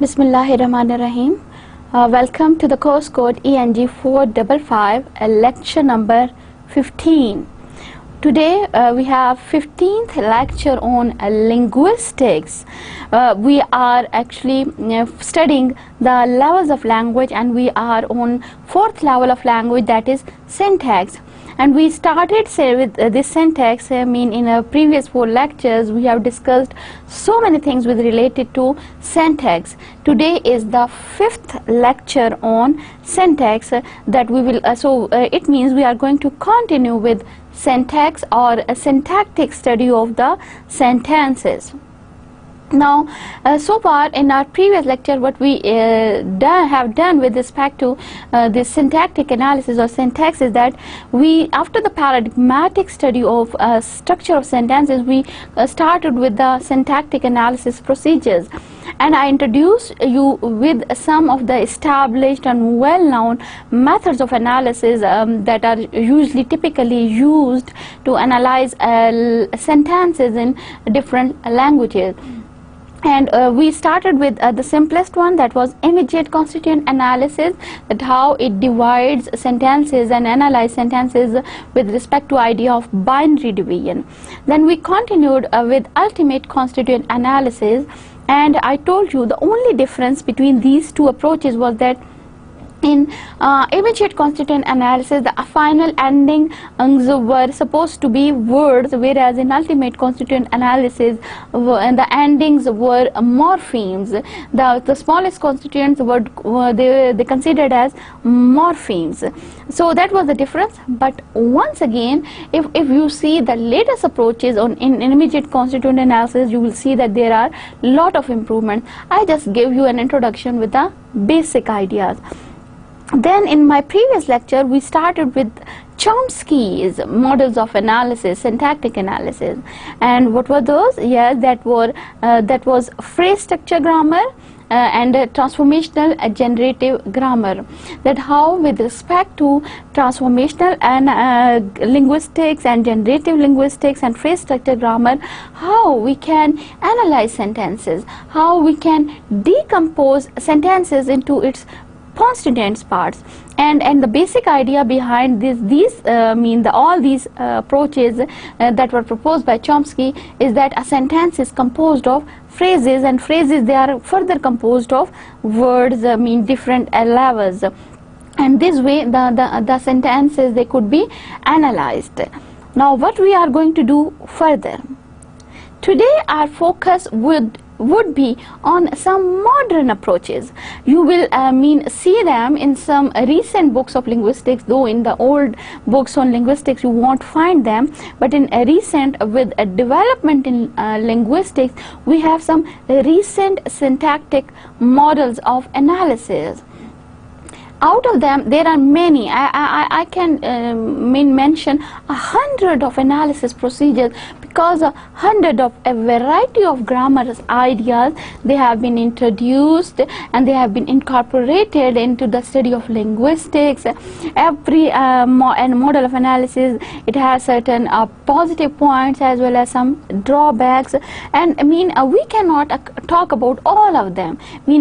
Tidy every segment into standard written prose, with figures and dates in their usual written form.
Bismillahirrahmanirrahim. Welcome to the course code Eng455, lecture number 15. Today we have 15th lecture on linguistics. We are actually studying the levels of language, and we are on 4th level of language, that is syntax. And we started with this syntax. In our previous 4 lectures we have discussed so many things with related to syntax. Today is the 5th lecture on syntax that we will it means we are going to continue with syntax, or a syntactic study of the sentences. Now, so far in our previous lecture, what we have done with respect to this syntactic analysis or syntax is that we, after the paradigmatic study of structure of sentences, we started with the syntactic analysis procedures. And I introduced you with some of the established and well-known methods of analysis that are typically used to analyze sentences in different languages. And we started with the simplest one, that was immediate constituent analysis, that how it divides sentences and analyze sentences with respect to idea of binary division. Then we continued with ultimate constituent analysis, and I told you the only difference between these two approaches was that in immediate constituent analysis, the final endings were supposed to be words, whereas in ultimate constituent analysis the endings were morphemes. The smallest constituents were they considered as morphemes. So that was the difference. But once again, if you see the latest approaches in immediate constituent analysis, you will see that there are lot of improvements. I just gave you an introduction with the basic ideas. Then in my previous lecture we started with Chomsky's models of analysis, syntactic analysis. And what were those? Yes, that was phrase structure grammar and transformational generative grammar. That how with respect to transformational and linguistics and generative linguistics and phrase structure grammar, how we can analyze sentences, how we can decompose sentences into its constituents parts. And the basic idea behind all these approaches that were proposed by Chomsky is that a sentence is composed of phrases, and phrases, they are further composed of words, different levels, and this way the sentences, they could be analyzed. Now what we are going to do further today, our focus would be on some modern approaches. You will see them in some recent books of linguistics, though in the old books on linguistics you won't find them, but in a recent, with a development in linguistics, we have some recent syntactic models of analysis. Out of them there are many. I can mention 100 of analysis procedures, because 100 of a variety of grammar ideas, they have been introduced and they have been incorporated into the study of linguistics. Every model of analysis, it has certain positive points as well as some drawbacks, and we cannot talk about all of them.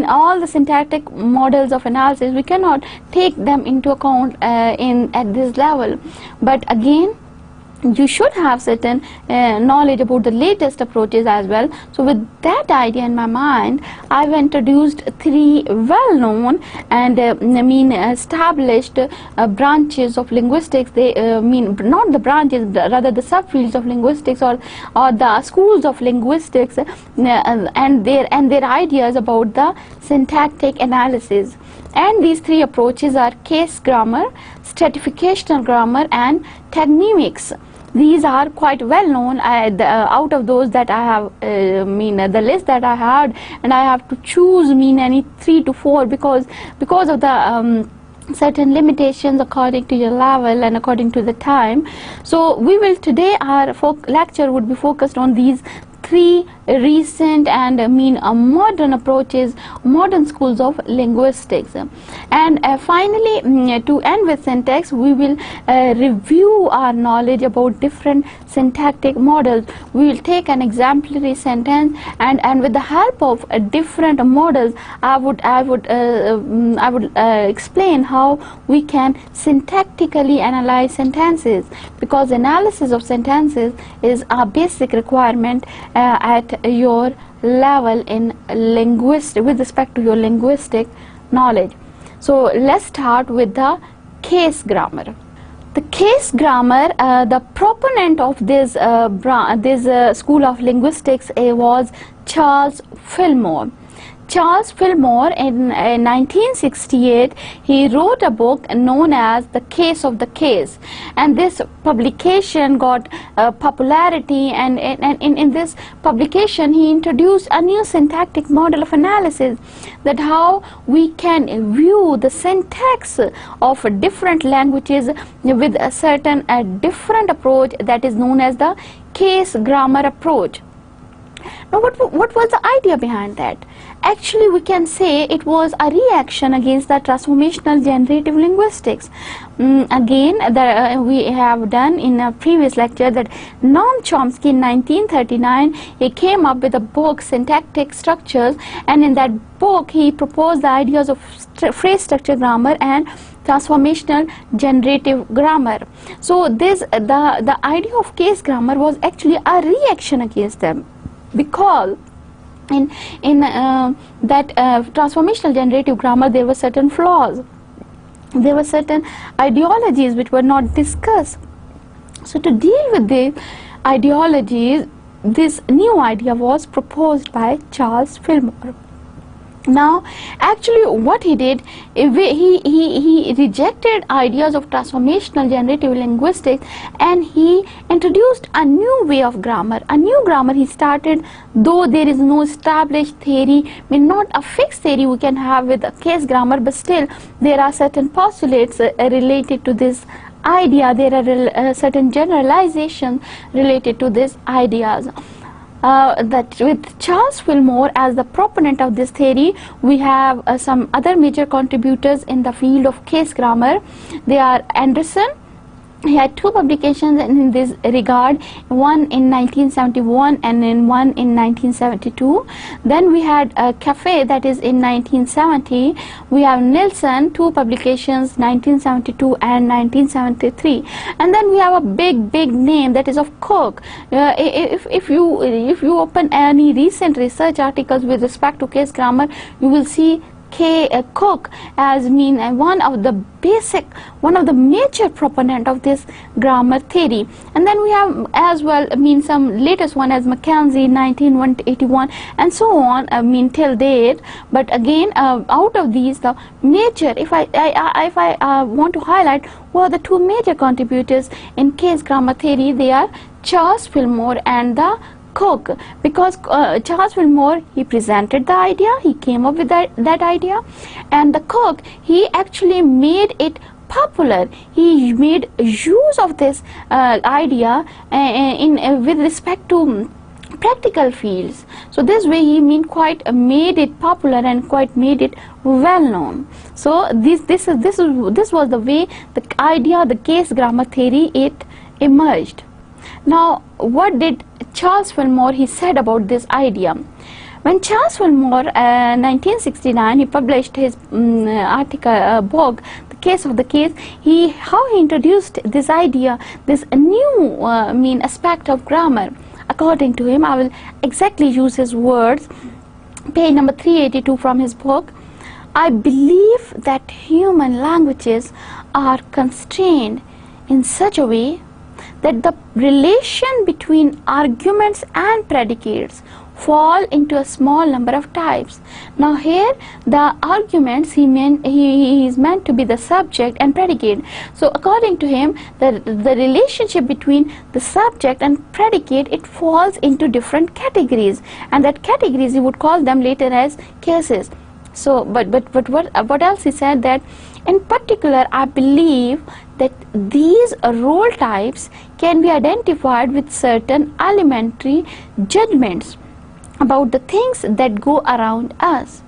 All the syntactic models of analysis, we cannot take them into account at this level. But again, you should have certain knowledge about the latest approaches as well. So with that idea in my mind, I've introduced 3 well-known and established branches of linguistics. They not the branches, rather the subfields of linguistics, or the schools of linguistics, and their ideas about the syntactic analysis. And these 3 approaches are case grammar, stratificational grammar, and Tagmemics. These are quite well known. Out of those that I have, the list that I had, and I have to choose any 3 to 4 because of the certain limitations according to your level and according to the time. So we will today, our lecture would be focused on these 3 recent and modern approaches, modern schools of linguistics. And finally, to end with syntax, we will review our knowledge about different syntactic models. We will take an exemplary sentence, and with the help of different models, I would explain how we can syntactically analyze sentences, because analysis of sentences is a basic requirement at your level in with respect to your linguistic knowledge. So let's start with the case grammar. The case grammar, the proponent of this school of linguistics was Charles Fillmore. Charles Fillmore, in 1968, he wrote a book known as The Case of the Case, and this publication got popularity, and in this publication he introduced a new syntactic model of analysis, that how we can view the syntax of different languages with a certain different approach that is known as the case grammar approach. Now, what was the idea behind that? Actually, we can say it was a reaction against the transformational generative linguistics. Again, we have done in a previous lecture that Noam Chomsky in 1939, he came up with a book, Syntactic Structures, and in that book he proposed the ideas of phrase structure grammar and transformational generative grammar. So the idea of case grammar was actually a reaction against them, because in that transformational generative grammar there were certain flaws, there were certain ideologies which were not discussed. So to deal with these ideologies, this new idea was proposed by Charles Fillmore. Now, actually what he did, he rejected ideas of transformational generative linguistics, and he introduced a new way of grammar. A new grammar he started, though there is no established theory, not a fixed theory we can have with a case grammar, but still there are certain postulates related to this idea. There are certain generalizations related to these ideas. That with Charles Fillmore as the proponent of this theory, we have some other major contributors in the field of case grammar. They are Anderson. He had two publications in this regard, one in 1971 and then one in 1972. Then we had Cafe, that is in 1970. We have Nilsson, two publications, 1972 and 1973. And then we have a big name, that is of Cook. If you open any recent research articles with respect to case grammar, you will see Cook as one of the major proponent of this grammar theory. And then we have as well some latest one as Mackenzie 1981 and so on, till date. But again, out of these, the major, if I want to highlight who are the two major contributors in case grammar theory, they are Charles Fillmore and the Cook, because Charles Fillmore, he presented the idea, he came up with that idea, and the Cook, he actually made it popular. He made use of this idea with respect to practical fields. So this way he quite made it popular and quite made it well known. So this was the way the idea, the case grammar theory, it emerged. Now, what did Charles Fillmore he said about this idea? When Charles Fillmore, 1969, he published his book, The Case of the Case, how he introduced this idea, this new aspect of grammar. According to him, I will exactly use his words, page number 382 from his book. I believe that human languages are constrained in such a way that the relation between arguments and predicates fall into a small number of types. Now here the arguments he is meant to be the subject and predicate. So according to him, the relationship between the subject and predicate, it falls into different categories, and that categories he would call them later as cases. So but what else he said, that in particular I believe that these role types can be identified with certain elementary judgments. about the things that go around us.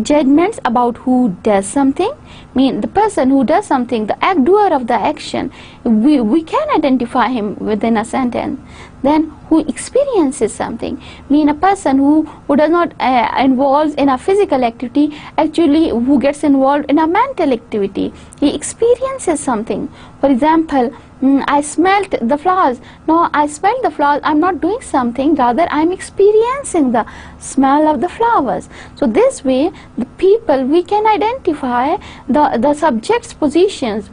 Judgments about who does something, mean the person who does something, the doer of the action, we can identify him within a sentence. Then who experiences something, mean a person who does not involves in a physical activity, actually who gets involved in a mental activity, he experiences something. For example, I smelt the flowers. No, I smelled the flowers. I'm not doing something, rather I'm experiencing the smell of the flowers. So this way, the people, we can identify the subject's positions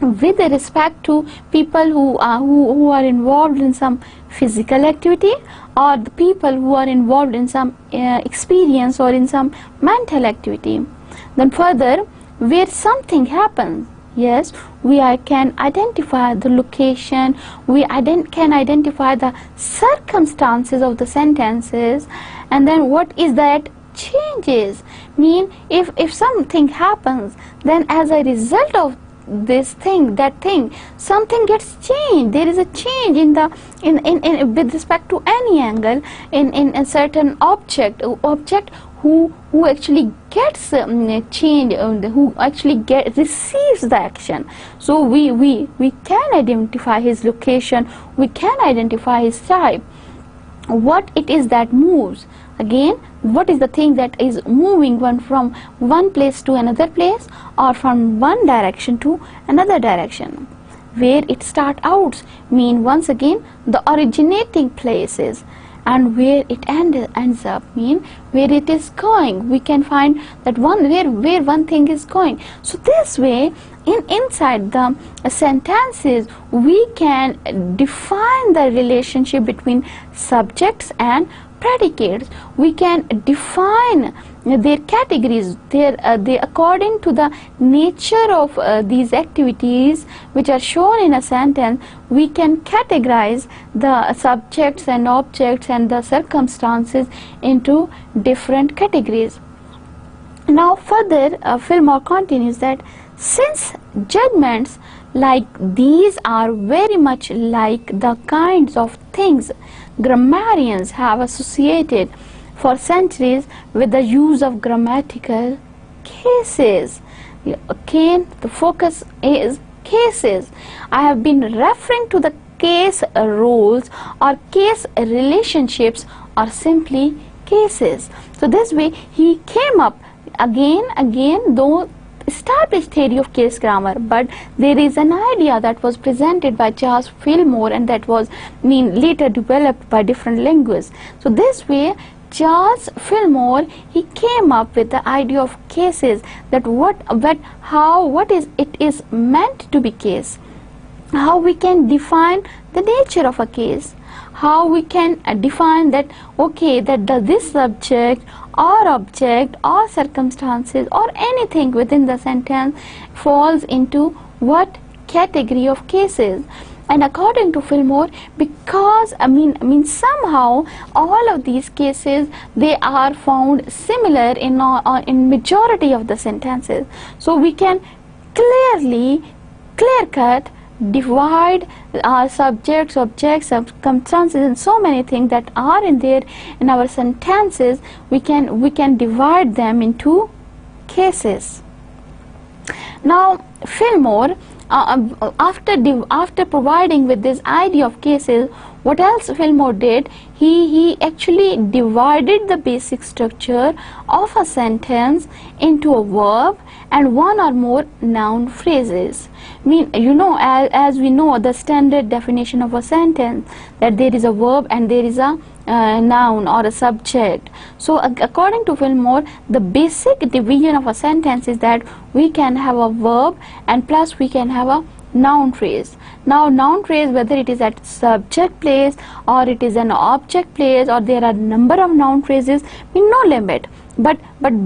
with respect to people who are involved in some physical activity, or the people who are involved in some experience or in some mental activity. Then further, where something happens, yes, we can identify the location, we can identify the circumstances of the sentences, and then what is that changes, mean if something happens, then as a result of this thing, that thing, something gets changed. There is a change in the in with respect to any angle in a certain object who actually gets change, who actually receives the action. So we can identify his location, we can identify his type, what it is that moves. Again, what is the thing that is moving one from one place to another place, or from one direction to another direction. Where it starts out, mean once again the originating places, and where it ends up, mean where it is going. We can find that where one thing is going. So this way, inside the sentences, we can define the relationship between subjects and predicates. We can define their categories, they according to the nature of these activities which are shown in a sentence. We can categorize the subjects and objects and the circumstances into different categories. Now further, Fillmore continues that since judgments like these are very much like the kinds of things grammarians have associated for centuries with the use of grammatical cases. Again, the focus is cases. I have been referring to the case rules or case relationships, or simply cases. So this way he came up again though established theory of case grammar, but there is an idea that was presented by Charles Fillmore, and that was later developed by different linguists. So this way, Charles Fillmore, he came up with the idea of cases, that what it is meant to be case, how we can define the nature of a case, how we can define that, okay, that this subject or object or circumstances or anything within the sentence falls into what category of cases. And according to Fillmore, because somehow all of these cases, they are found similar in majority of the sentences. So we can clear-cut divide our subjects, objects, circumstances, and so many things that are in our sentences. We can divide them into cases. Now Fillmore, after providing with this idea of cases, what else Fillmore did? He actually divided the basic structure of a sentence into a verb and one or more noun phrases. As we know, the standard definition of a sentence, that there is a verb and there is a noun or a subject. So according to Fillmore, the basic division of a sentence is that we can have a verb and plus we can have a noun phrase. Now noun phrase, whether it is at subject place or it is an object place, or there are number of noun phrases, no limit. But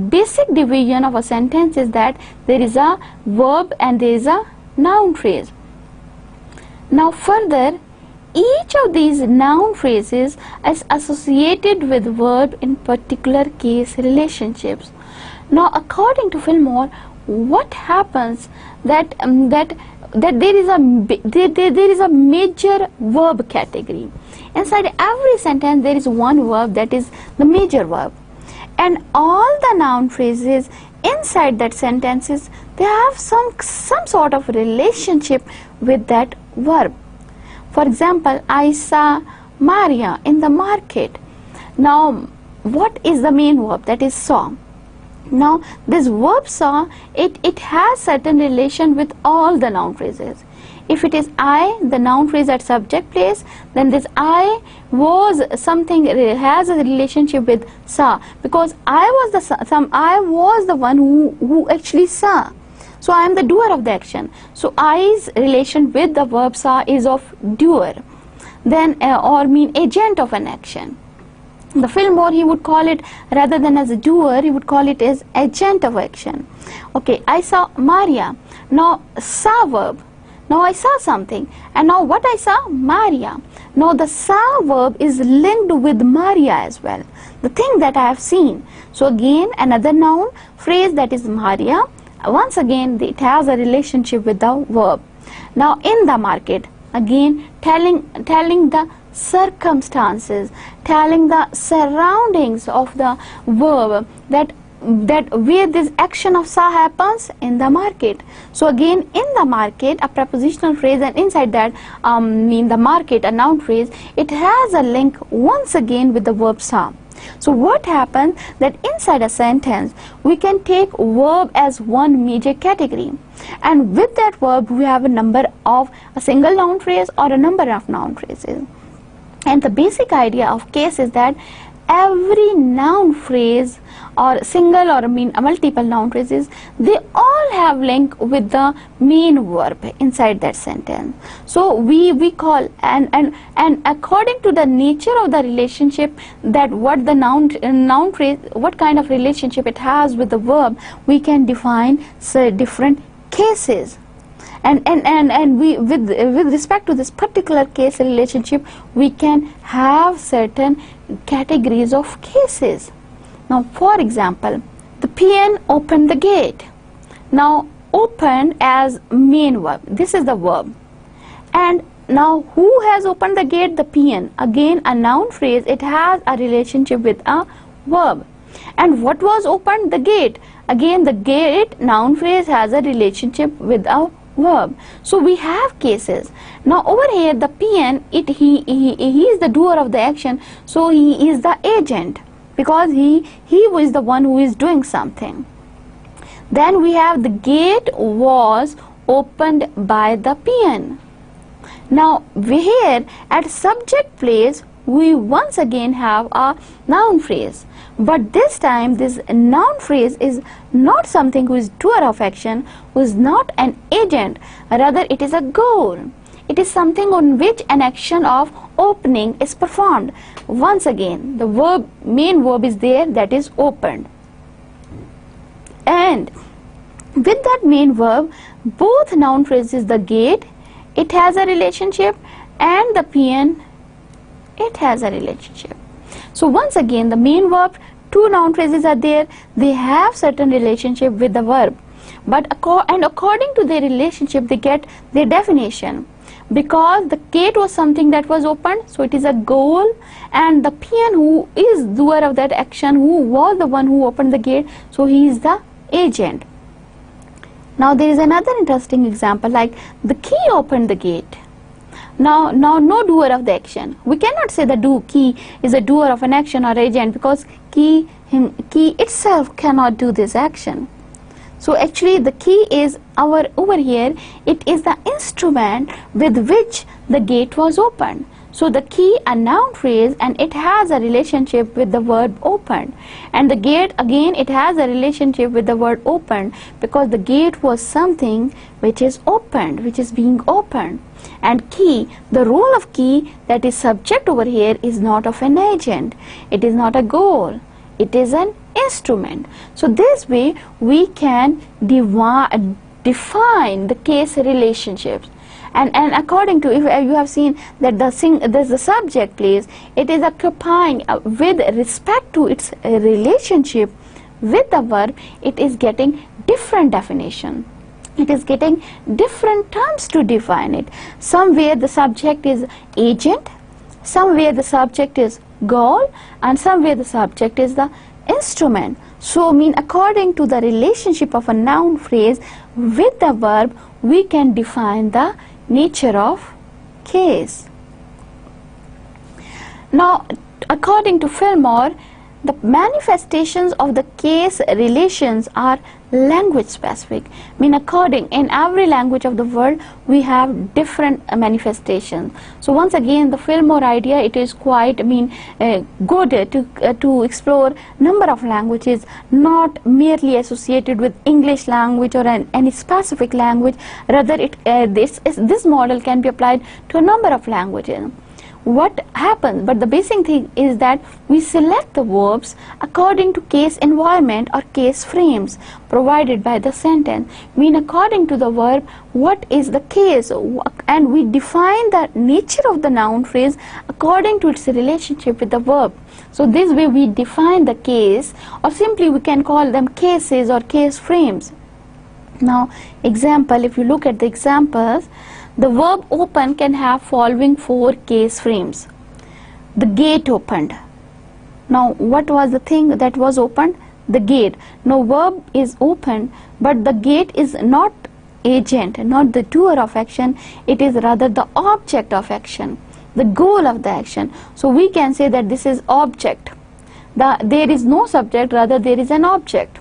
basic division of a sentence is that there is a verb and there is a noun phrase. Now further, each of these noun phrases is associated with verb in particular case relationships. Now according to Fillmore, what happens that that there is a major verb category. Inside every sentence there is one verb that is the major verb, and all the noun phrases inside that sentences, they have some sort of relationship with that verb. For example, I saw Maria in the market. Now what is the main verb? That is saw. Now this verb saw, it has certain relation with all the noun phrases. If it is I, the noun phrase at subject place, then this I was something, has a relationship with saw, because I was the one who actually saw. So I am the doer of the action. So I's relation with the verb saw is of doer, then or mean agent of an action. The Fillmore, he would call it, rather than as a doer, he would call it as agent of action. Okay, I saw Maria. Now saw verb. Now I saw something, and now what I saw? Maria. Now the saw verb is linked with Maria as well, the thing that I have seen. So again, another noun phrase, that is Maria. Once again, it has a relationship with the verb. Now in the market, again telling the circumstances, telling the surroundings of the verb, that where this action of saw happens, in the market. So again, in the market, a prepositional phrase, and inside that mean the market, a noun phrase, it has a link once again with the verb saw. So what happens, that inside a sentence we can take verb as one major category, and with that verb we have a number of a single noun phrase or a number of noun phrases. And the basic idea of case is that every noun phrase, or single or multiple noun phrases, they all have link with the main verb inside that sentence. So we call, and according to the nature of the relationship, that what the noun phrase, what kind of relationship it has with the verb, we can define different cases. And we, with respect to this particular case relationship, we can have certain categories of cases. Now for example, the peon opened the gate. Now opened as main verb, this is the verb, and now who has opened the gate? The peon. Again a noun phrase, it has a relationship with a verb. And what was opened? The gate. Again the gate noun phrase has a relationship with a verb. So we have cases. Now over here the peon, he is the doer of the action, so he is the agent, because he was the one who is doing something. Then we have the gate was opened by the peon. Now here at subject place we once again have a noun phrase, but this time this noun phrase is not something who is doer of action, who is not an agent, rather it is a goal. It is something on which an action of opening is performed. Once again the verb, main verb is there, that is opened, and with that main verb, both noun phrases, the gate, it has a relationship, and the peon, it has a relationship. So once again the main verb, two noun phrases are there, they have certain relationship with the verb, but according to their relationship they get their definition. Because the gate was something that was opened, so it is a goal, and the peon, who is doer of that action, who was the one who opened the gate, so he is the agent. Now there is another interesting example, like the key opened the gate. Now no doer of the action. We cannot say the key is a doer of an action or agent, because key itself cannot do this action. So actually the key is over here, it is the instrument with which the gate was opened. So the key, a noun phrase, and it has a relationship with the word opened, and the gate, again it has a relationship with the word opened, because the gate was something which is opened, which is being opened. And key, the role of key, that is subject over here, is not of an agent, it is not a goal, it is an instrument. So this way we can define the case relationships, and according to, if you have seen that the subject place, it is occupying with respect to its relationship with the verb, it is getting different definition. it is getting different terms to define it. Somewhere the subject is agent, somewhere the subject is goal, and somewhere the subject is the instrument. So according to the relationship of a noun phrase with the verb, we can define the nature of case. Now, according to Fillmore, the manifestations of the case relations are language specific. According in every language of the world, we have different manifestations. So once again, the Fillmore idea, it is quite good to explore number of languages, not merely associated with English language or any specific language. Rather, this model can be applied to a number of languages. What happens, but the basic thing is that we select the verbs according to case environment or case frames provided by the sentence. According to the verb, what is the case, and we define the nature of the noun phrase according to its relationship with the verb. So this way we define the case, or simply we can call them cases or case frames. Now, example, if you look at the examples, the verb open can have following 4 case frames. The gate opened. Now, what was the thing that was opened? The gate. Now, verb is opened, but the gate is not agent, not the doer of action. It is rather the object of action, the goal of the action. So we can say that this is object. There is no subject, rather there is an object.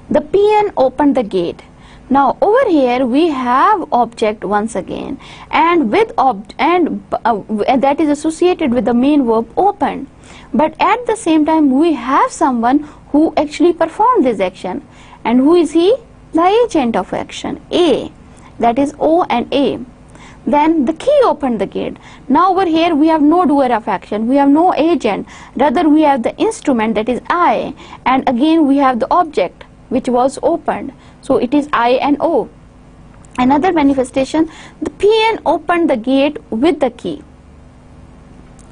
The peon opened the gate. Now over here we have object once again, and with that is associated with the main verb open. But at the same time we have someone who actually performed this action, and who is he? The agent of action, A. That is O and A. Then the key opened the gate. Now over here we have no doer of action, we have no agent, rather we have the instrument, that is I, and again we have the object which was opened. So it is I and O. Another manifestation, the peon opened the gate with the key.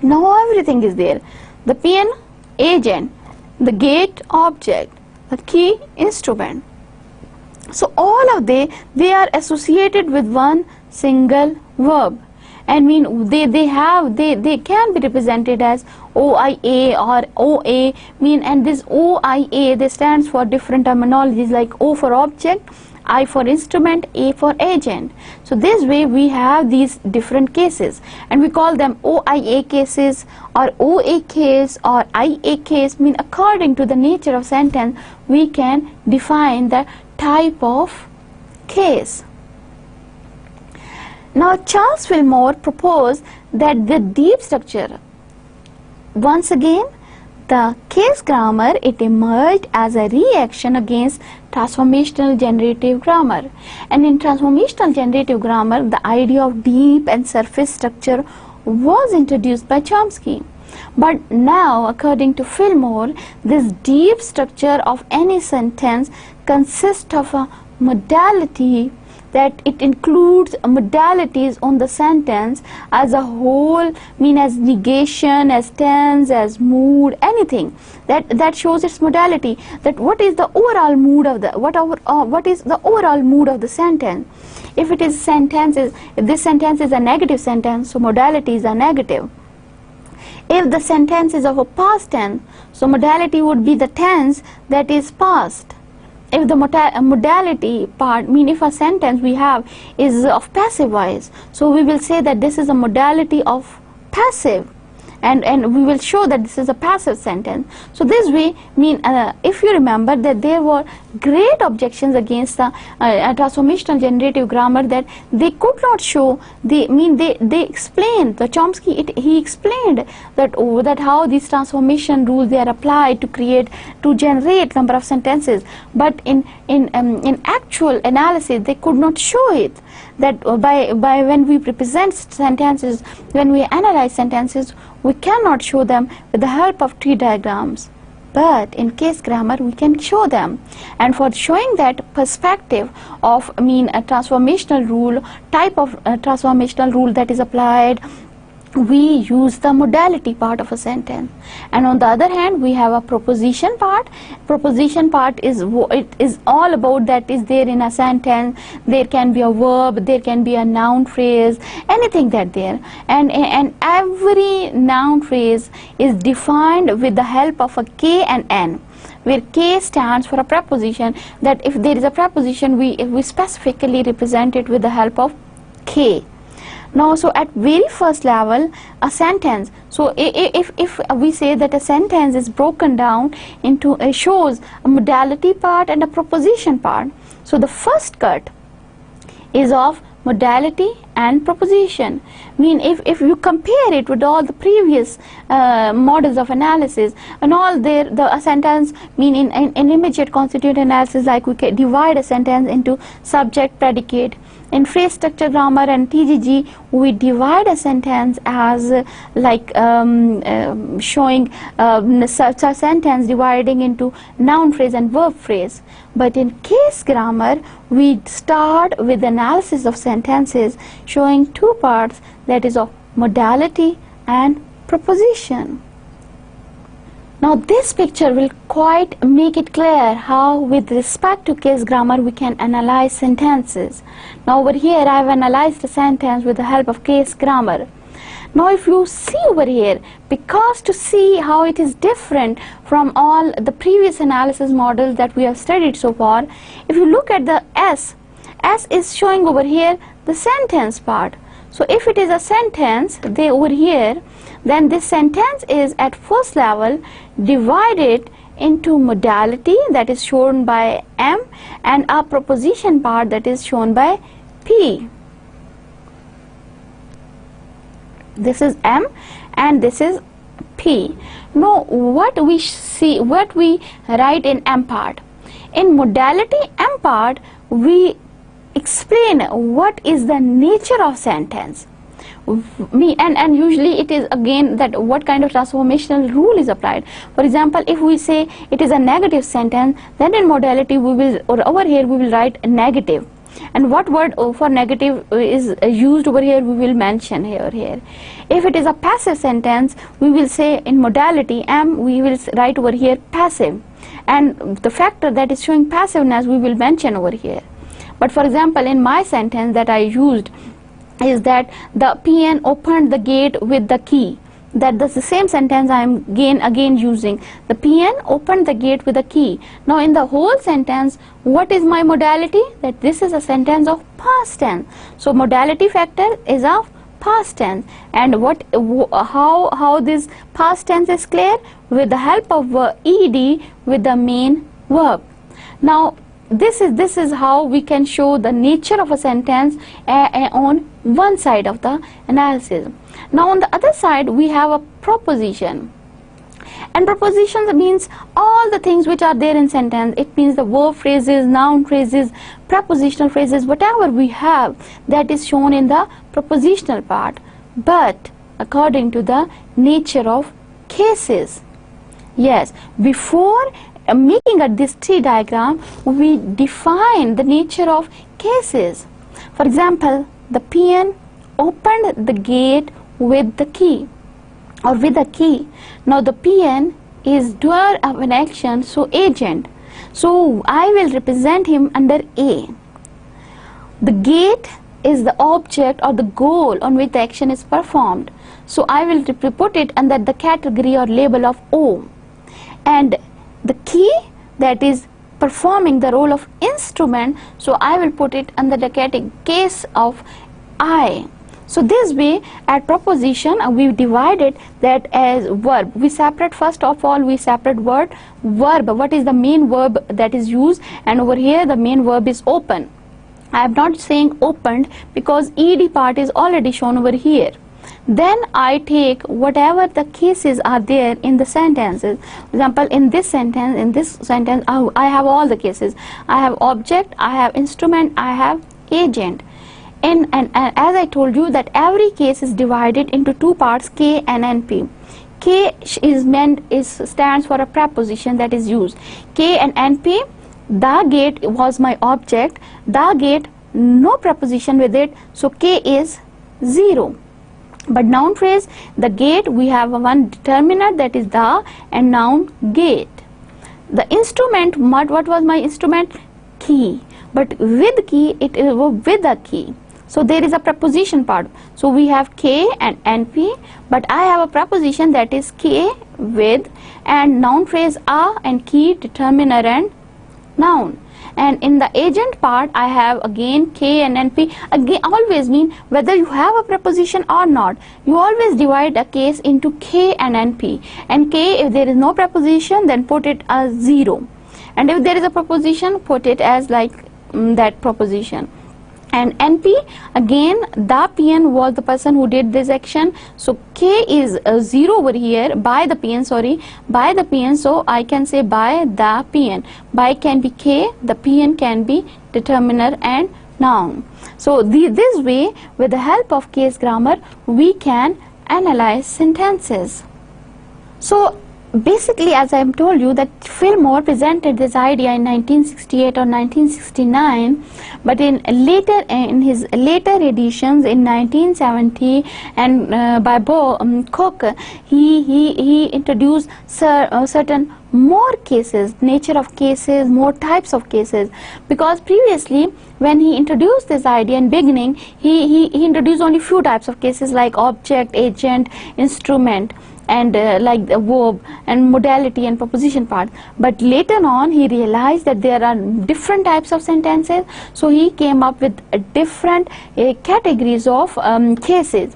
Now everything is there. The peon, agent, the gate, object, the key, instrument. So all of they are associated with one single verb. And they can be represented as OIA or OA, and this OIA, they stands for different terminologies, like O for object, I for instrument, A for agent. So this way we have these different cases, and we call them OIA cases or OA case or IA case. According to the nature of sentence, we can define the type of case. Now Charles Fillmore proposed that the deep structure, once again, the case grammar, it emerged as a reaction against transformational generative grammar. And in transformational generative grammar, the idea of deep and surface structure was introduced by Chomsky. But now, according to Fillmore, this deep structure of any sentence consists of a modality, that it includes modalities on the sentence as a whole, as negation, as tense, as mood, anything that shows its modality. That what is the overall mood of the what is the overall mood of the sentence. If it is sentences, if this sentence is a negative sentence, so modalities are negative. If the sentence is of a past tense, so modality would be the tense that is past. If the modality part, if a sentence we have is of passive voice, so we will say that this is a modality of passive, and we will show that this is a passive sentence. So this way, if you remember that there were great objections against the transformational generative grammar, that they could not show, they explained, the Chomsky, he explained that how these transformation rules, they are applied to generate number of sentences, but in actual analysis they could not show it, that by when we represent sentences, when we analyze sentences, we cannot show them with the help of tree diagrams. But in case grammar we can show them, and for showing that perspective of a transformational rule, type of transformational rule that is applied, we use the modality part of a sentence, and on the other hand we have a proposition part. Proposition part is it is all about that is there in a sentence. There can be a verb, there can be a noun phrase, anything that there, and every noun phrase is defined with the help of a K and N, where K stands for a preposition, that if there is a preposition we specifically represent it with the help of K. Now, so at very first level, a sentence, so if we say that a sentence is broken down into shows a modality part and a proposition part. So the first cut is of modality and proposition. Mean if you compare it with all the previous models of analysis and all a sentence, mean in immediate constituent analysis, like we can divide a sentence into subject, predicate. In phrase structure grammar and TGG, we divide a sentence as showing such a sentence dividing into noun phrase and verb phrase. But in case grammar, we start with analysis of sentences showing two parts, that is of modality and proposition. Now this picture will quite make it clear how with respect to case grammar we can analyze sentences. Now over here I have analyzed a sentence with the help of case grammar. Now if you see over here, because to see how it is different from all the previous analysis models that we have studied so far, if you look at the S is showing over here the sentence part. So if it is a sentence over here, then this sentence is at first level divided into modality, that is shown by M, and a proposition part that is shown by P. This is M and this is P. Now what we write in M part. In modality M part, we explain what is the nature of sentence. And usually it is again that what kind of transformational rule is applied. For example, if we say it is a negative sentence, then in modality we will, or over here we will write negative. And what word for negative is used over here we will mention here. If it is a passive sentence, we will say in modality M, we will write over here passive, and the factor that is showing passiveness we will mention over here. But for example, in my sentence that I used is that the PN opened the gate with the key. That's the same sentence I am again using. The PN opened the gate with a key. Now in the whole sentence, what is my modality? That this is a sentence of past tense. So modality factor is of past tense. And how this past tense is clear? With the help of ed with the main verb. Now this is how we can show the nature of a sentence on one side of the analysis. Now on the other side we have a proposition, and propositions means all the things which are there in sentence. It means the verb phrases, noun phrases, prepositional phrases, whatever we have, that is shown in the propositional part, but according to the nature of cases. Yes, before making this tree diagram, we define the nature of cases. For example, the PN opened the gate with the key, or with a key. Now the PN is doer of an action, so agent. So I will represent him under A. The gate is the object or the goal on which the action is performed. So I will put it under the category or label of O. And the key, that is performing the role of instrument, so I will put it under the case of I. So this way at proposition we divided that as verb. We separate, first of all we separate word verb, what is the main verb that is used, and over here the main verb is open. I am not saying opened because ed part is already shown over here. Then I take whatever the cases are there in the sentences. For example, in this sentence I have all the cases. I have object, I have instrument, I have agent. And as I told you that every case is divided into two parts, K and NP. K stands for a preposition that is used. K and NP, the gate was my object, the gate no preposition with it, so K is 0. But noun phrase, the gate, we have one determiner, that is the, and noun gate. The instrument, what was my instrument? Key. But with key, it is with a key. So there is a preposition part. So we have K and NP, but I have a preposition, that is K with, and noun phrase a, and key, determiner, and noun. And in the agent part, I have again K and NP. Again, always mean whether you have a preposition or not, you always divide a case into K and NP. And K, if there is no preposition, then put it as 0. And if there is a preposition, put it as like that preposition. And NP, again, the PN was the person who did this action. So K is 0 over here, by the PN, sorry, by the PN. So I can say by the PN. By can be K, the PN can be determiner and noun. So this way, with the help of case grammar, we can analyze sentences. So basically, as I have told you, that Fillmore presented this idea in 1968 or 1969, but in his later editions in 1970 and by Cook, he introduced certain more cases, nature of cases, more types of cases, because previously when he introduced this idea in beginning, he introduced only few types of cases like object, agent, instrument, and like the verb and modality and preposition part. But later on he realized that there are different types of sentences, so he came up with different categories of cases.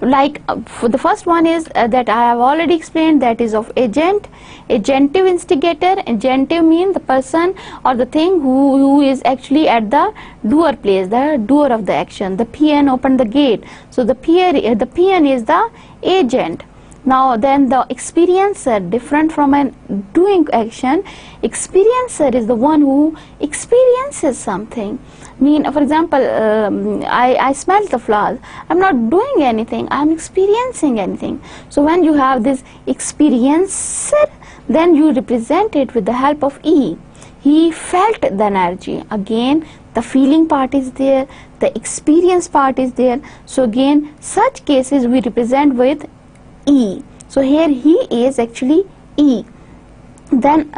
Like for the first one is that I have already explained, that is of agent, agentive instigator. Agentive means the person or the thing who is actually at the doer place, the doer of the action. The PN opened the gate, so the PN is the agent. Now then the experiencer, different from a doing action. Experiencer is the one who experiences something. For example, I smell the flowers. I'm not doing anything, I'm experiencing anything. So when you have this experiencer, then you represent it with the help of E. He felt the energy. Again, the feeling part is there, the experience part is there. So again, such cases we represent with E. So here he is actually E. Then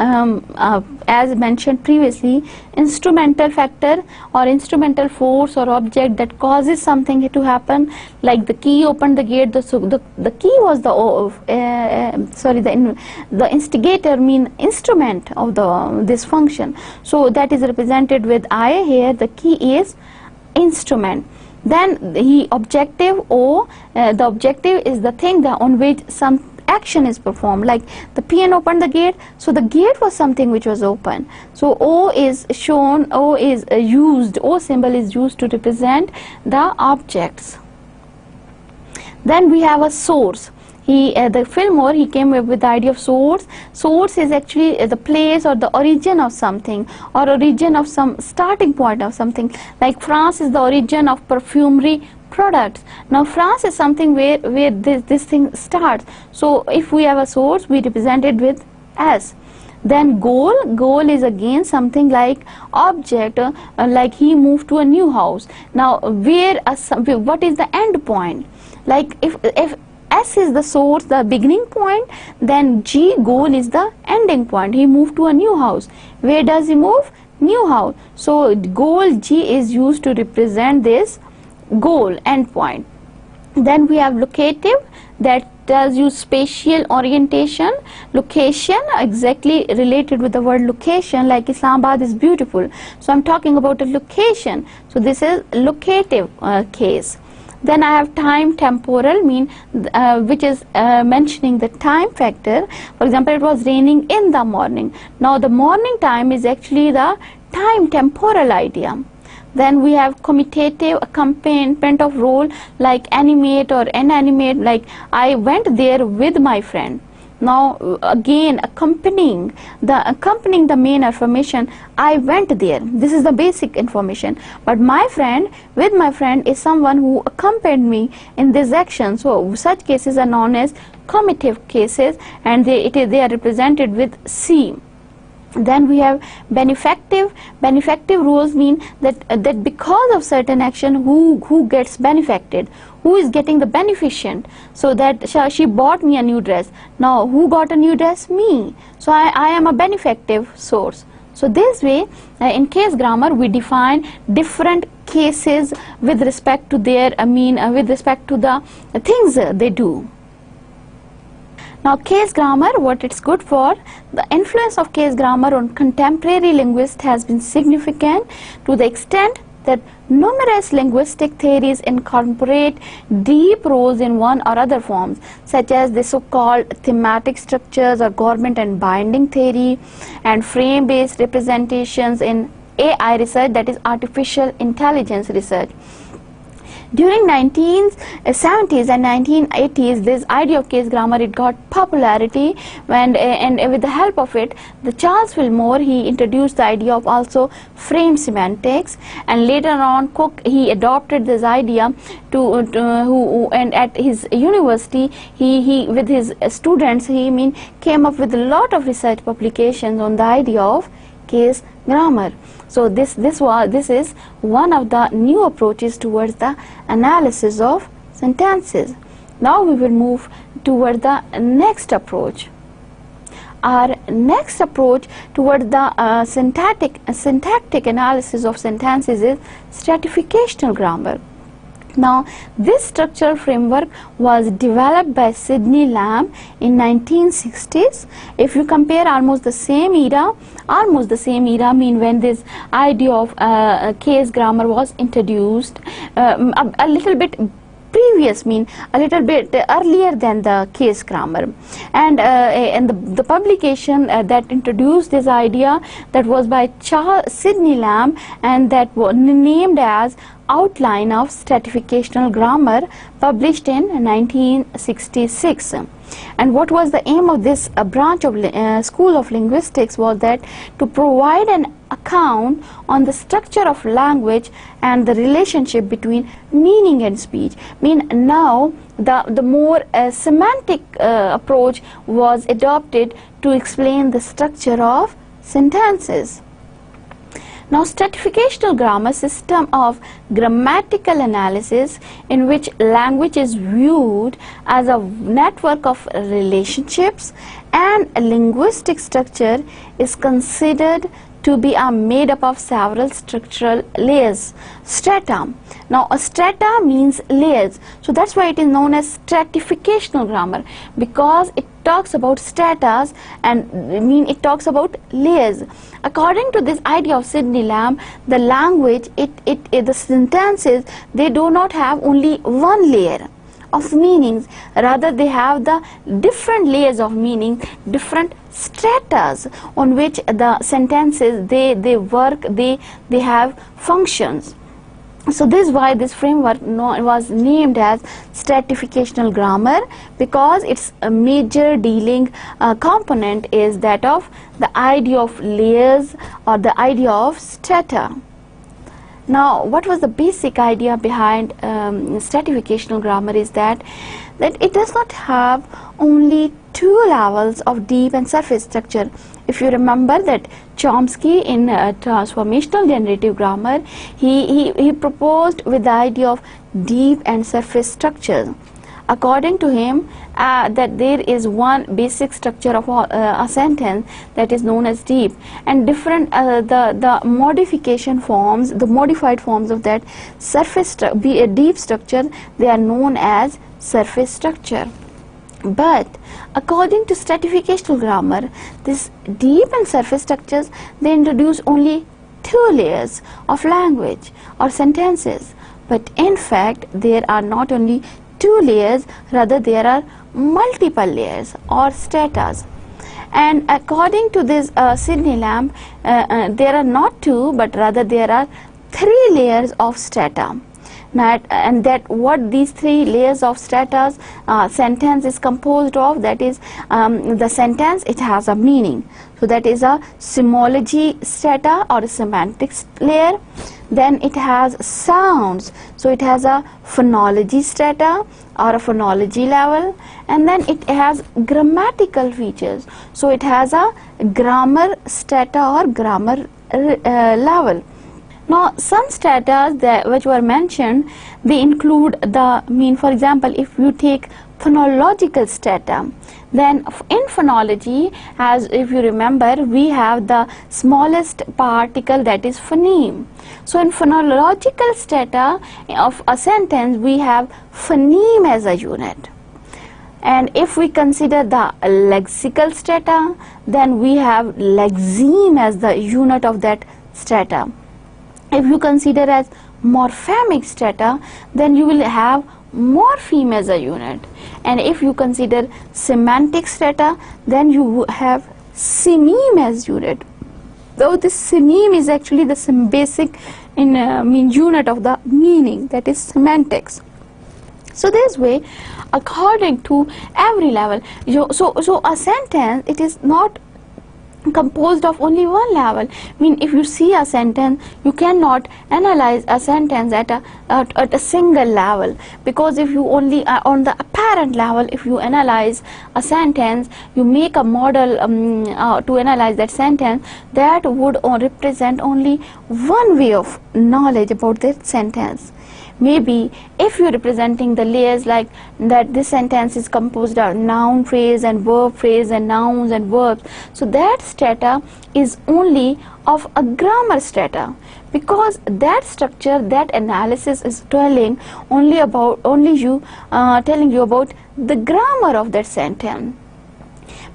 as mentioned previously, instrumental factor or instrumental force or object that causes something to happen, like the key opened the gate. The key was the instigator, mean instrument of this function. So that is represented with I. Here the key is instrument. Then the objective O, the objective is the thing that on which some action is performed, like the PN opened the gate, so the gate was something which was open. So O is shown, O is used, O symbol is used to represent the objects. Then we have a source. The Fillmore, he came up with the idea of source. Source is actually the place or the origin of something, or origin of some starting point of something. Like France is the origin of perfumery products. Now France is something where this thing starts. So if we have a source, we represent it with S. Then goal is again something like object, like he moved to a new house. Now what is the end point? Like if S is the source, the beginning point, then goal is the ending point. He moved to a new house. Where does he move? New house. So goal G is used to represent this goal, end point. Then we have locative, that tells you spatial orientation. Location, exactly related with the word location, like Islamabad is beautiful, so I'm talking about a location. So this is locative case. Then I have time temporal, which is mentioning the time factor. For example, it was raining in the morning. Now the morning time is actually the time temporal idea. Then we have commutative, accompaniment of role, like animate or inanimate, like I went there with my friend. Now again, accompanying the main affirmation, I went there. This is the basic information. But with my friend is someone who accompanied me in this action. So such cases are known as comitative cases, and they are represented with C. Then we have benefactive. Benefactive rules mean that because of certain action, who gets benefacted, who is getting the beneficent. So that she bought me a new dress. Now who got a new dress? Me. So I am a benefactive source. So this way, in case grammar, we define different cases with respect to their with respect to the things they do. Now case grammar, what it's good for, the influence of case grammar on contemporary linguists has been significant to the extent that numerous linguistic theories incorporate deep roles in one or other forms, such as the so-called thematic structures or government and binding theory, and frame-based representations in AI research, that is artificial intelligence research. During 1970s and 1980s, this idea of case grammar, it got popularity and with the help of it, the Charles Fillmore, he introduced the idea of also frame semantics, and later on Cook, he adopted this idea and at his university, he with his students, he came up with a lot of research publications on the idea of case grammar. So this is one of the new approaches towards the analysis of sentences. Now we will move toward the next approach. Our next approach toward the syntactic analysis of sentences is stratificational grammar. Now this structural framework was developed by Sidney Lamb in 1960s. If you compare almost the same era when this idea of case grammar was introduced, a little bit previous, a little bit earlier than the case grammar, and the publication that introduced this idea, that was by Sidney Lamb, and that was named as Outline of Stratificational Grammar, published in 1966. And what was the aim of this branch of School of Linguistics was that to provide an account on the structure of language and the relationship between meaning and speech. Now the more semantic approach was adopted to explain the structure of sentences. Now stratificational grammar, system of grammatical analysis in which language is viewed as a network of relationships, and a linguistic structure is considered to be made up of several structural layers, strata. Now a strata means layers, so that's why it is known as stratificational grammar, because it talks about stratas and it talks about layers. According to this idea of Sidney Lamb, the language, the sentences, they do not have only one layer of meanings, rather they have the different layers of meaning, different stratas on which the sentences they work, they have functions. So this is why this framework was named as stratificational grammar, because its a major dealing component is that of the idea of layers or the idea of strata. Now what was the basic idea behind stratificational grammar is that it does not have only two levels of deep and surface structure. If you remember that Chomsky in transformational generative grammar, he proposed with the idea of deep and surface structures. According to him, that there is one basic structure of a sentence that is known as deep, and different the modification forms, the modified forms of that deep structure, they are known as surface structure. But according to stratificational grammar, this deep and surface structures, they introduce only two layers of language or sentences. But in fact, there are not only two layers, rather there are multiple layers or stratas. And according to this Sidney Lamb, there are not two, but rather there are three layers of strata. and that what these three layers of stratas sentence is composed of, that is the sentence, it has a meaning. So that is a semology strata or a semantics layer. Then it has sounds, so it has a phonology strata or a phonology level, and then it has grammatical features, so it has a grammar strata or grammar level. Now some strata that which were mentioned, they include for example, if you take phonological strata, then in phonology, as if you remember, we have the smallest particle, that is phoneme. So in phonological strata of a sentence, we have phoneme as a unit. And if we consider the lexical strata, then we have lexeme as the unit of that strata. If you consider as morphemic strata, then you will have morpheme as a unit. And if you consider semantic strata, then you have sememe as unit. Though this sememe is actually the basic unit of the meaning, that is semantics. So this way, according to every level, so a sentence, it is not composed of only one level. If you see a sentence, you cannot analyze a sentence at a single level, because if you only on the apparent level, if you analyze a sentence, you make a model to analyze that sentence, that would represent only one way of knowledge about that sentence. Maybe if you're representing the layers like that, this sentence is composed of noun phrase and verb phrase and nouns and verbs, so that strata is only of a grammar strata, because that structure, that analysis is telling only about telling you about the grammar of that sentence.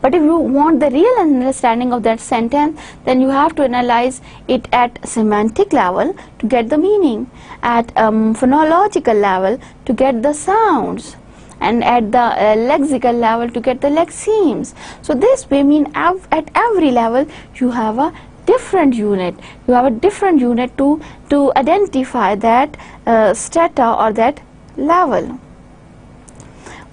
But if you want the real understanding of that sentence, then you have to analyze it at semantic level to get the meaning, at phonological level to get the sounds, and at the lexical level to get the lexemes. So this way, at every level you have a different unit. You have a different unit to identify that strata or that level.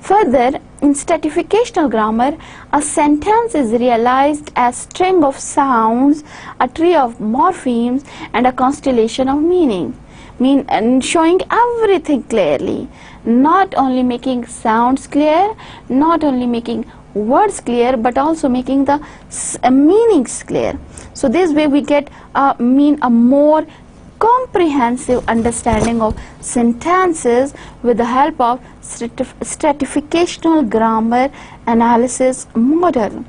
Further, in stratificational grammar, a sentence is realized as string of sounds, a tree of morphemes, and a constellation of meaning. Showing everything clearly, not only making sounds clear, not only making words clear, but also making the meanings clear. So this way we get a more comprehensive understanding of sentences with the help of stratificational grammar analysis model.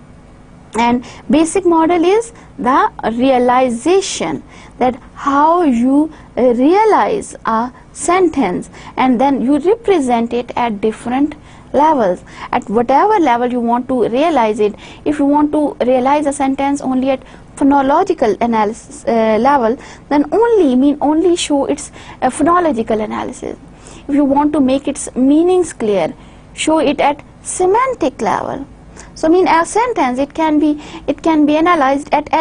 And basic model is the realization, that how you realize a sentence and then you represent it at different levels. At whatever level you want to realize it, if you want to realize a sentence only at phonological analysis level, then only show its phonological analysis. If you want to make its meanings clear, show it at semantic level. So a sentence, it can be analyzed at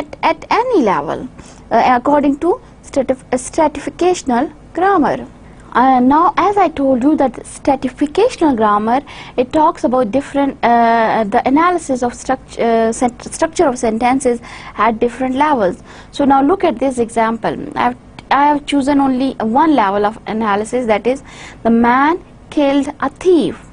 any level according to stratificational grammar. Now, as I told you, that stratificational grammar, it talks about different the analysis of structure of sentences at different levels. So now look at this example. I have chosen only one level of analysis, that is, the man killed a thief.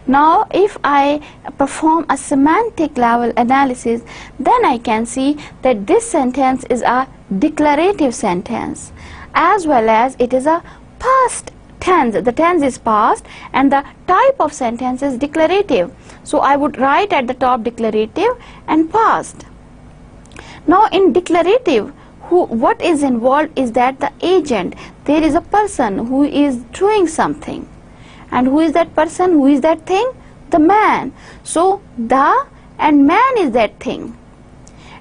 Now if I perform a semantic level analysis, then I can see that this sentence is a declarative sentence, as well as it is a past tense. The tense is past and the type of sentence is declarative. So I would write at the top declarative and past. Now in declarative, what is involved is that the agent, there is a person who is doing something. And who is that person? Who is that thing? The man. So the and man is that thing.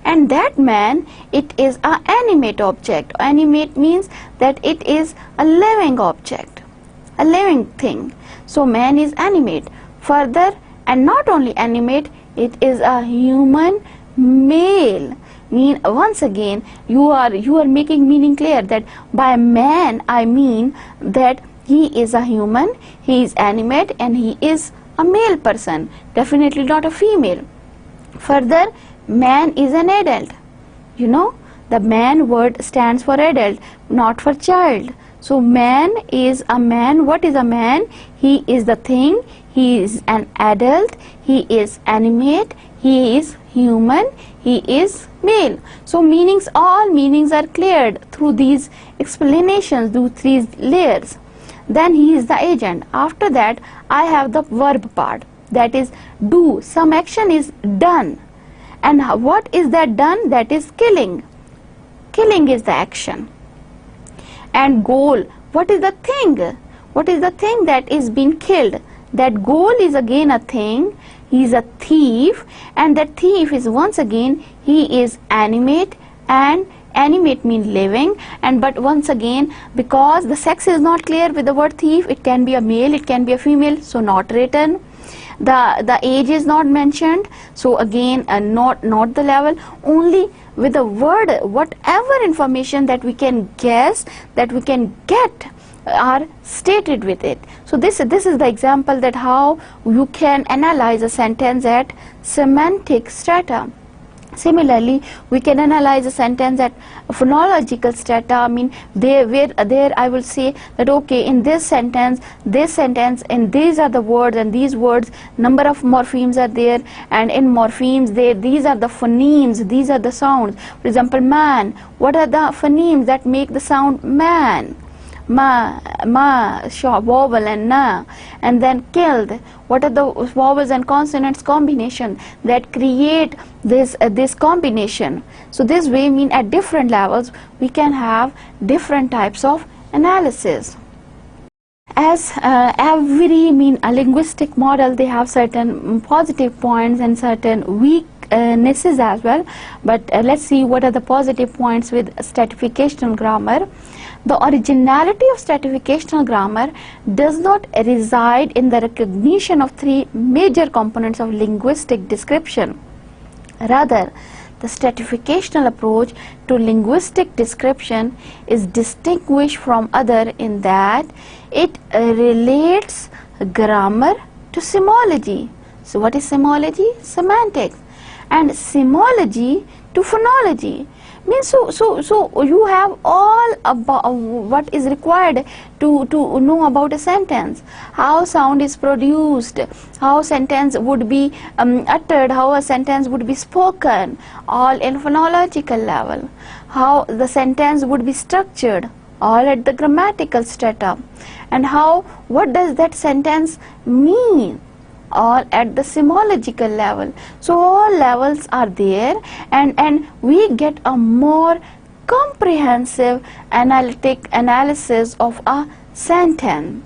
And that man, it is an animate object. Animate means that it is a living object, a living thing. So man is animate. Further, and not only animate, it is a human male. Once again, you are making meaning clear, that by man I mean that he is a human, he is animate, and he is a male person, definitely not a female. Further, man is an adult. You know, the man word stands for adult, not for child. So man is a man. What is a man? He is the thing, he is an adult, he is animate, he is human, he is male. So meanings, all meanings are cleared through these explanations, through these layers. Then he is the agent. After that, I have the verb part, that is do. Some action is done. And what is that done? That is killing. Killing is the action. And goal, what is the thing? What is the thing that is being killed? That goal is again a thing. He is a thief, and that thief is once again, he is animate, and animate means living. And but once again, because the sex is not clear with the word thief, it can be a male, it can be a female, so not written. The age is not mentioned, so again not the level. Only with the word, whatever information that we can guess, that we can get, are stated with it. So this is the example that how you can analyze a sentence at semantic strata. Similarly, we can analyze a sentence at phonological strata. I mean, there I will say that okay, in this sentence, and these are the words, and these words, number of morphemes are there, and in morphemes these are the phonemes, these are the sounds. For example, man, what are the phonemes that make the sound man? Ma, short vowel and na. And then killed, what are the vowels and consonants combination that create this combination? So this way, mean at different levels we can have different types of analysis. As every a linguistic model, they have certain positive points and certain weaknesses as well. But let's see what are the positive points with stratificational grammar. The originality of stratificational grammar does not reside in the recognition of three major components of linguistic description. Rather, the stratificational approach to linguistic description is distinguished from other in that it relates grammar to semology. So what is semology? Semantics. And semology to phonology. Means so you have all about what is required to know about a sentence, how sound is produced, how sentence would be uttered, how a sentence would be spoken, all in phonological level, how the sentence would be structured, all at the grammatical strata, and what does that sentence mean, all at the semological level. So all levels are there, and we get a more comprehensive analytic analysis of a sentence.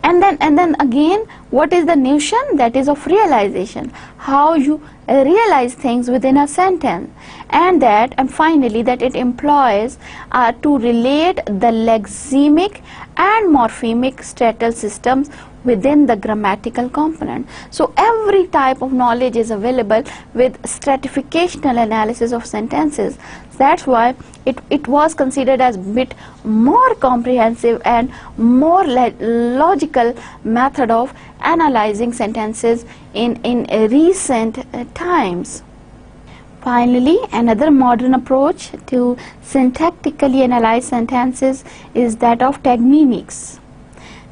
And then again, what is the notion? That is of realization, how you realize things within a sentence. And finally that it employs to relate the lexemic and morphemic stratal systems within the grammatical component. So every type of knowledge is available with stratificational analysis of sentences. That's why it was considered as bit more comprehensive and more logical method of analyzing sentences in recent times. Finally, another modern approach to syntactically analyze sentences is that of Tagmemics.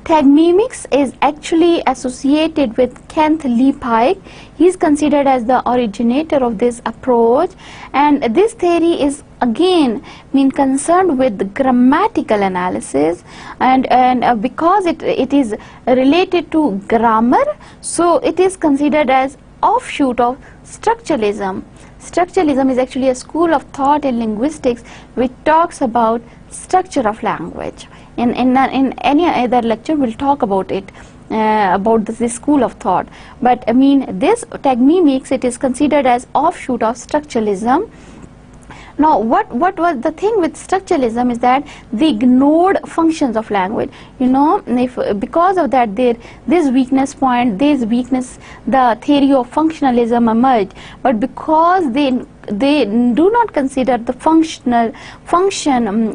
Tagmemics is actually associated with Kenneth Lee Pike. He is considered as the originator of this approach, and this theory is again concerned with grammatical analysis, and because it is related to grammar, so it is considered as offshoot of structuralism. Structuralism is actually a school of thought in linguistics which talks about structure of language. In any other lecture we'll talk about it, about this school of thought. But this Tagmemics, it is considered as offshoot of structuralism. Now what was the thing with structuralism is that they ignored functions of language. Because of that, this weakness, the theory of functionalism emerged. But because they do not consider the function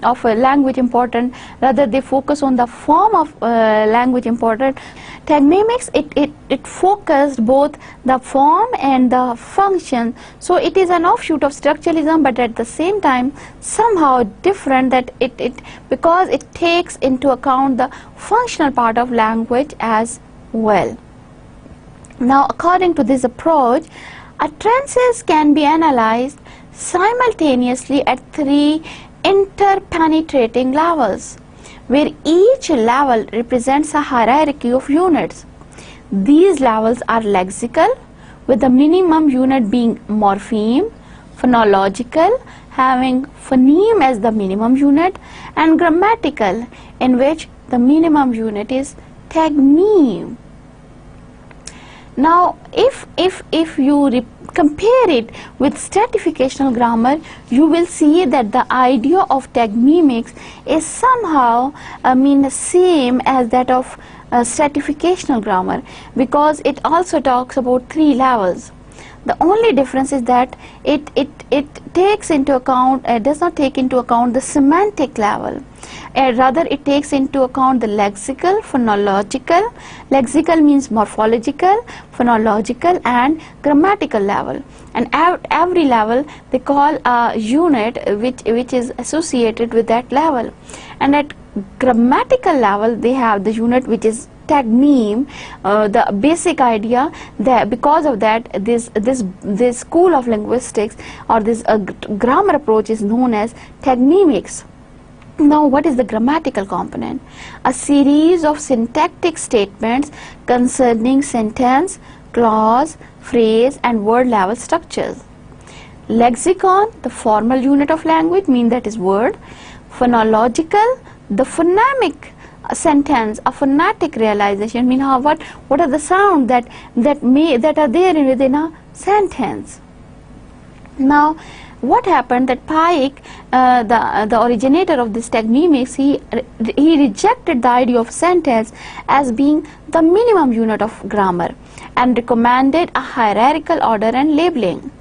of a language important, rather they focus on the form of language important. Tagmemics, it focused both the form and the function, so it is an offshoot of structuralism, but at the same time somehow different, that because it takes into account the functional part of language as well. Now, according to this approach, utterances can be analyzed simultaneously at 3 interpenetrating levels, where each level represents a hierarchy of units. These levels are lexical, with the minimum unit being morpheme, phonological, having phoneme as the minimum unit, and grammatical, in which the minimum unit is tagmeme. Now, if you compare it with stratificational grammar, you will see that the idea of tagmemics is somehow same as that of stratificational grammar, because it also talks about 3 levels. The only difference is that it takes into account, does not take into account the semantic level. Rather, it takes into account the lexical, phonological. Lexical means morphological, phonological, and grammatical level. And at every level, they call a unit which is associated with that level. And at grammatical level, they have the unit which is tagmeme. The basic idea that because of that, this school of linguistics, or this grammar approach, is known as tagmemics. Now, what is the grammatical component? A series of syntactic statements concerning sentence, clause, phrase, and word level structures. Lexicon, the formal unit of language, mean that is word. Phonological, the phonemic sentence, a phonetic realization, mean what are the sounds that are there within a sentence. Now, what happened that Pike, the originator of this tagmemics, he rejected the idea of sentence as being the minimum unit of grammar and recommended a hierarchical order and labeling.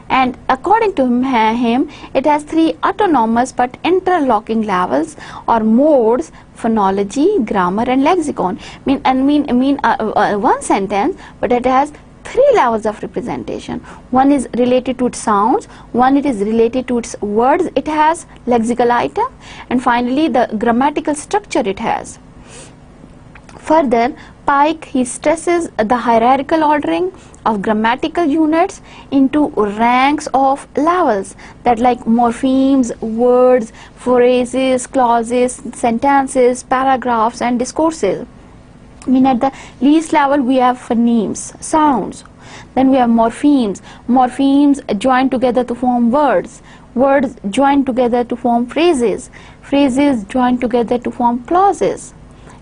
And according to him, it has 3 autonomous but interlocking levels or modes: phonology, grammar, and lexicon. One sentence, but it has 3 levels of representation. One is related to its sounds, one it is related to its words, it has lexical item, and finally the grammatical structure it has. Further, Pike, he stresses the hierarchical ordering of grammatical units into ranks of levels, that like morphemes, words, phrases, clauses, sentences, paragraphs, and discourses. At the least level we have phonemes, sounds. Then we have morphemes. Morphemes join together to form words. Words join together to form phrases. Phrases join together to form clauses.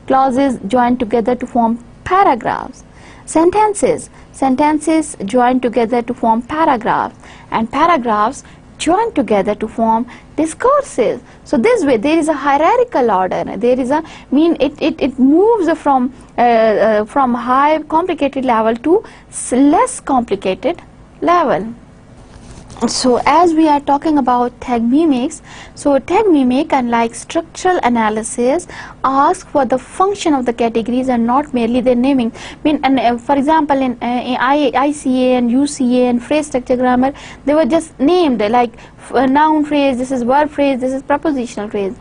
Clauses join together to form paragraphs. Sentences. Sentences join together to form paragraphs. And paragraphs join together to form discourses. So this way there is a hierarchical order. There is a it moves from high complicated level to less complicated level. So as we are talking about tagmemics, so tagmemic, unlike structural analysis, asks for the function of the categories and not merely their naming. For example, in ICA and UCA and phrase structure grammar, they were just named like noun phrase, this is verb phrase, this is prepositional phrase.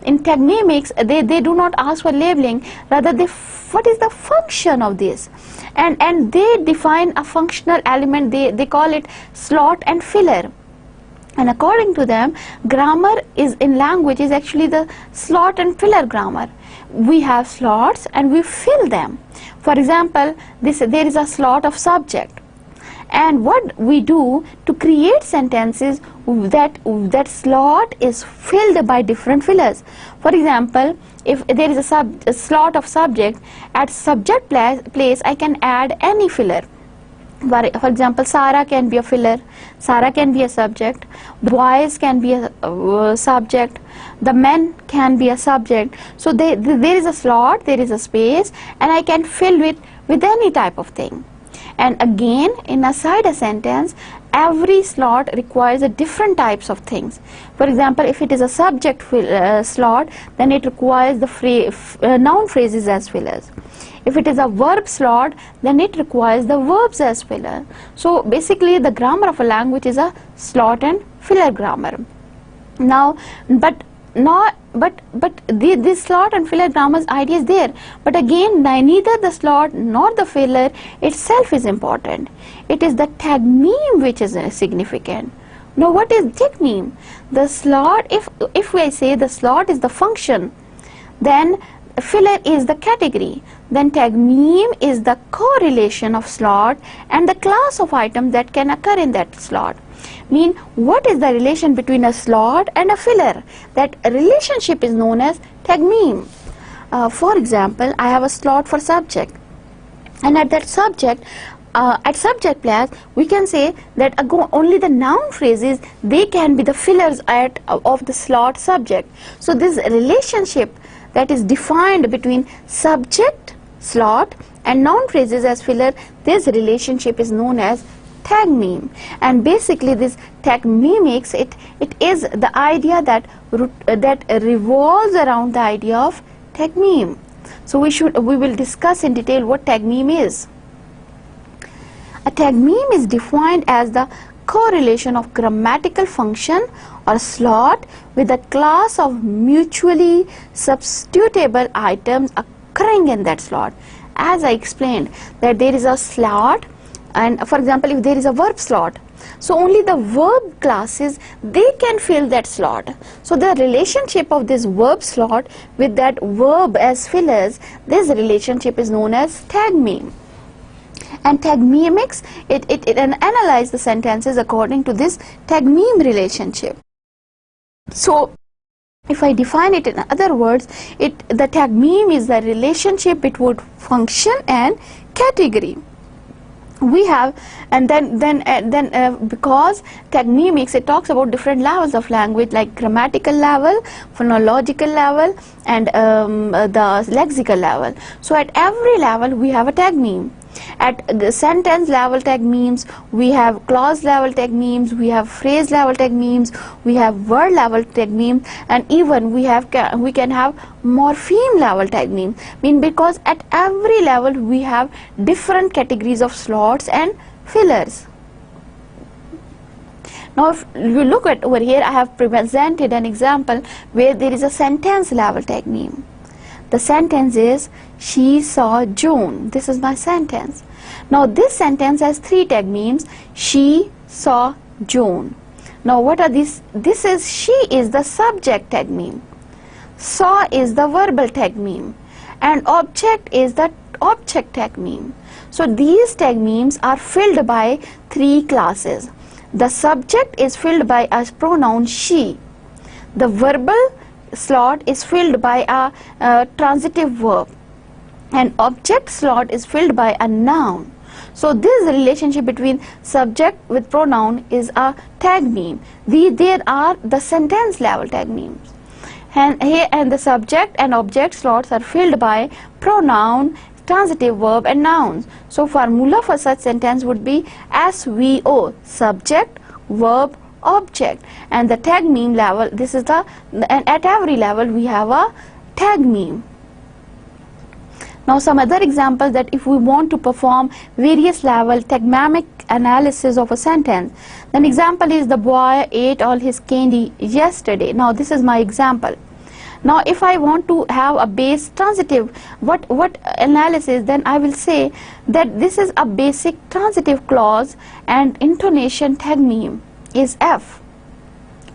In tagmemics, they do not ask for labeling, rather what is the function of this, and they define a functional element. They call it slot and filler. And according to them, grammar is in language is actually the slot and filler grammar. We have slots and we fill them. For example, there is a slot of subject, and what we do to create sentences, that slot is filled by different fillers. For example, if there is a slot of subject, at subject place I can add any filler. For example, Sarah can be a filler, Sarah can be a subject, boys can be a subject, the men can be a subject. So there is a slot, there is a space, and I can fill it with any type of thing. And again, in aside a sentence, every slot requires a different types of things. For example, if it is a subject slot, then it requires the noun phrases as fillers. If it is a verb slot, then it requires the verbs as filler. So basically the grammar of a language is a slot and filler grammar. Now, this slot and filler grammar's idea is there, but again neither the slot nor the filler itself is important. It is the tagmeme which is significant. Now what is tagmeme? The slot, if we say the slot is the function, then filler is the category, then tagmeme is the correlation of slot and the class of item that can occur in that slot. Mean, what is the relation between a slot and a filler? That relationship is known as tagmeme. For example, I have a slot for subject, and at that subject, at subject class, we can say that only the noun phrases, they can be the fillers of the slot subject. So this relationship that is defined between subject, slot and noun phrases as filler, this relationship is known as tagmeme. And basically this tagmemics, it is the idea that revolves around the idea of tagmeme. So we will discuss in detail what tagmeme is. A tagmeme is defined as the correlation of grammatical function or slot with a class of mutually substitutable items occurring in that slot. As I explained, that there is a slot, and for example, if there is a verb slot, so only the verb classes, they can fill that slot. So the relationship of this verb slot with that verb as fillers, this relationship is known as tagmeme. And tagmemics, it analyze the sentences according to this tagmeme relationship. So if I define it in other words, the tagmeme is the relationship between function and category. We have, and then because tagmemics, it talks about different levels of language, like grammatical level, phonological level, and the lexical level. So at every level we have a tagmeme. At the sentence level tagmemes, we have clause level tagmemes, we have phrase level tagmemes, we have word level tagmemes, and even we can have morpheme level tagmemes. Because at every level we have different categories of slots and fillers. Now if you look at over here, I have presented an example where there is a sentence level tagmeme. The sentence is, she saw June. This is my sentence. Now this sentence has three tagmemes: she saw June. Now what are these? This is, she is the subject tagmeme, saw is the verbal tagmeme, and object is the object tagmeme. So these tagmemes are filled by three classes. The subject is filled by a pronoun she. The verbal slot is filled by a transitive verb, and object slot is filled by a noun. So this relationship between subject with pronoun is a tagmeme. There are the sentence level tagmemes, and the subject and object slots are filled by pronoun, transitive verb and nouns. So formula for such sentence would be SVO, subject, verb, object. And the tagmeme level, this is and at every level we have a tagmeme. Now some other examples, that if we want to perform various level tagmemic analysis of a sentence, then example is, the boy ate all his candy yesterday. Now this is my example. Now if I want to have a base transitive, what analysis, then I will say that this is a basic transitive clause and intonation tagmeme is F,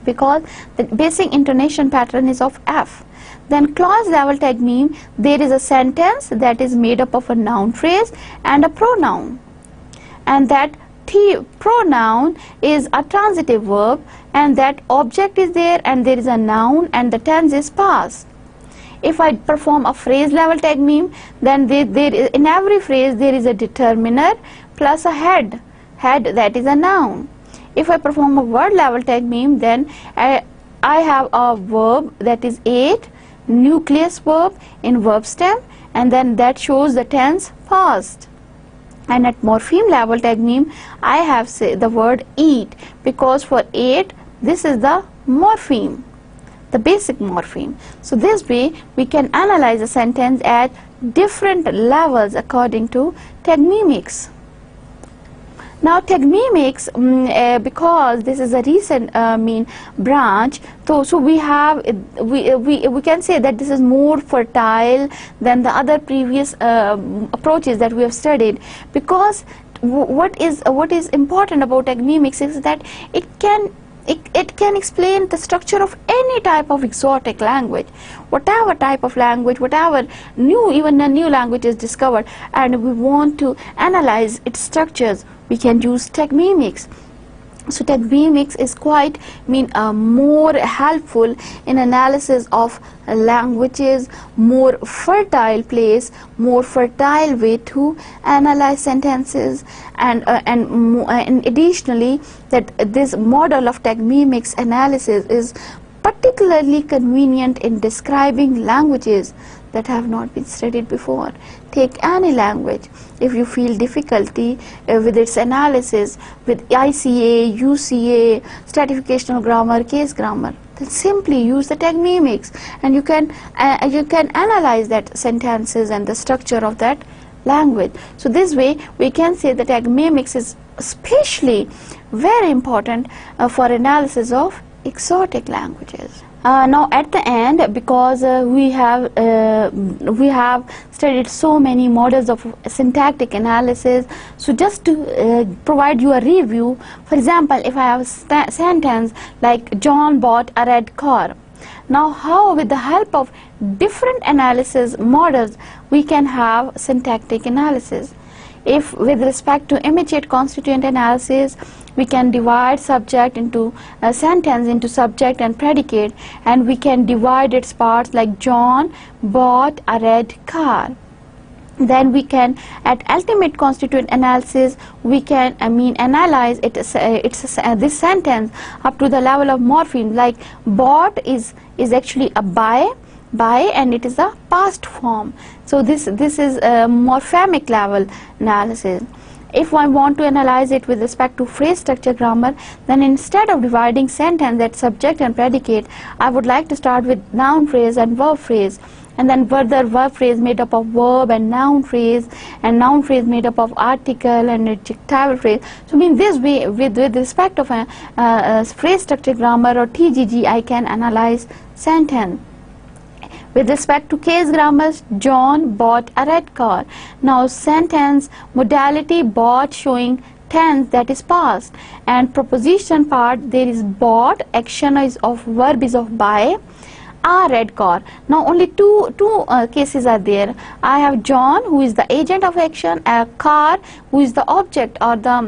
because the basic intonation pattern is of F. Then clause level tagmeme, there is a sentence that is made up of a noun phrase and a pronoun, and that pronoun is a transitive verb, and that object is there, and there is a noun, and the tense is past. If I perform a phrase level tagmeme, then in every phrase there is a determiner plus a head that is a noun. If I perform a word level tagmeme, then I have a verb that is ate, nucleus verb in verb stem, and then that shows the tense past. And at morpheme level, Tagmeme, I have say the word eat, because for ate, this is the morpheme, the basic morpheme. So this way we can analyze a sentence at different levels according to Tagmemics. Now Tagmemics, because this is a recent branch, so we have we can say that this is more fertile than the other previous approaches that we have studied, because what is important about Tagmemics is that it can explain the structure of any type of exotic language, whatever type of language, whatever even a new language is discovered, and we want to analyze its structures, we can use Tagmemics. So Tagmemics is quite more helpful in analysis of languages, more fertile place, more fertile way to analyze sentences, and additionally that this model of Tagmemics analysis is particularly convenient in describing languages that have not been studied before. Take any language, if you feel difficulty with its analysis, with ICA, UCA, stratificational grammar, case grammar, then simply use the Tagmemics, and you can analyze that sentences and the structure of that language. So this way we can say that Tagmemics is especially very important for analysis of exotic languages. Now at the end, because we have studied so many models of syntactic analysis, so just to provide you a review, for example, if I have a sentence like John bought a red car. Now how, with the help of different analysis models, we can have syntactic analysis. If with respect to immediate constituent analysis, we can divide subject into a sentence into subject and predicate, and we can divide its parts like John bought a red car. Then we can, at ultimate constituent analysis, we can analyze this sentence up to the level of morpheme, like bought is actually a buy, and it is a past form. So this is a morphemic level analysis. If I want to analyze it with respect to phrase structure grammar, then instead of dividing sentence at subject and predicate, I would like to start with noun phrase and verb phrase, and then further verb phrase made up of verb and noun phrase made up of article and adjectival phrase. So this way, with respect of a phrase structure grammar or TGG, I can analyze sentence. With respect to case grammars, John bought a red car. Now sentence modality bought showing tense, that is past, and proposition part, there is bought, action is of verb is of buy, a red car. Now only two cases are there. I have John, who is the agent of action, a car, who is the object or the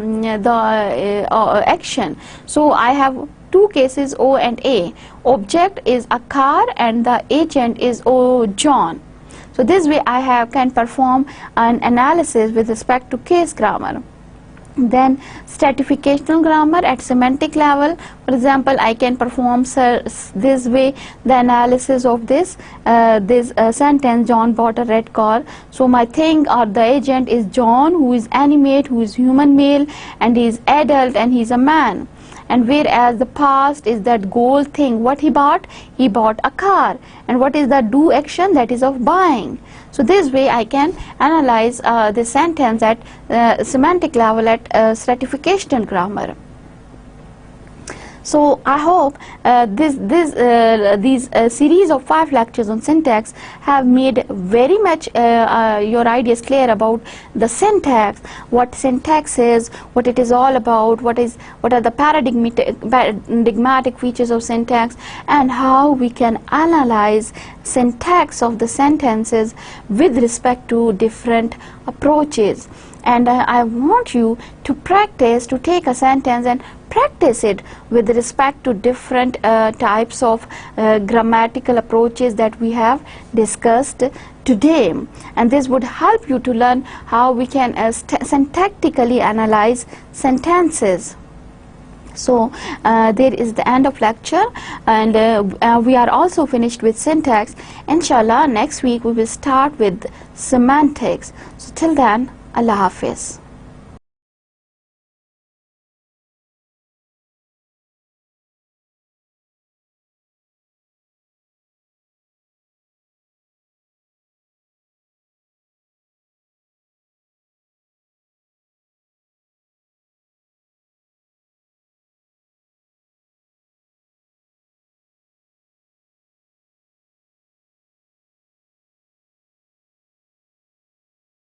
action. So I have two cases, O and A. Object is a car and the agent is John. So this way I can perform an analysis with respect to case grammar. Then stratificational grammar at semantic level, for example, I can perform this way the analysis of this sentence, John bought a red car. So my thing or the agent is John, who is animate, who is human male, and he is adult and he is a man. And whereas the past is that goal thing, what he bought a car, and what is the do action, that is of buying. So this way I can analyze the sentence at semantic level at stratificational grammar. So I hope these series of 5 lectures on syntax have made very much your ideas clear about the syntax, what syntax is, what it is all about, what are the paradigmatic features of syntax, and how we can analyze syntax of the sentences with respect to different approaches. And I want you to practice, to take a sentence and practice it with respect to different types of grammatical approaches that we have discussed today. And this would help you to learn how we can syntactically analyze sentences. So there is the end of lecture, and we are also finished with syntax. Inshallah, next week we will start with semantics. So till then, Allah Hafiz.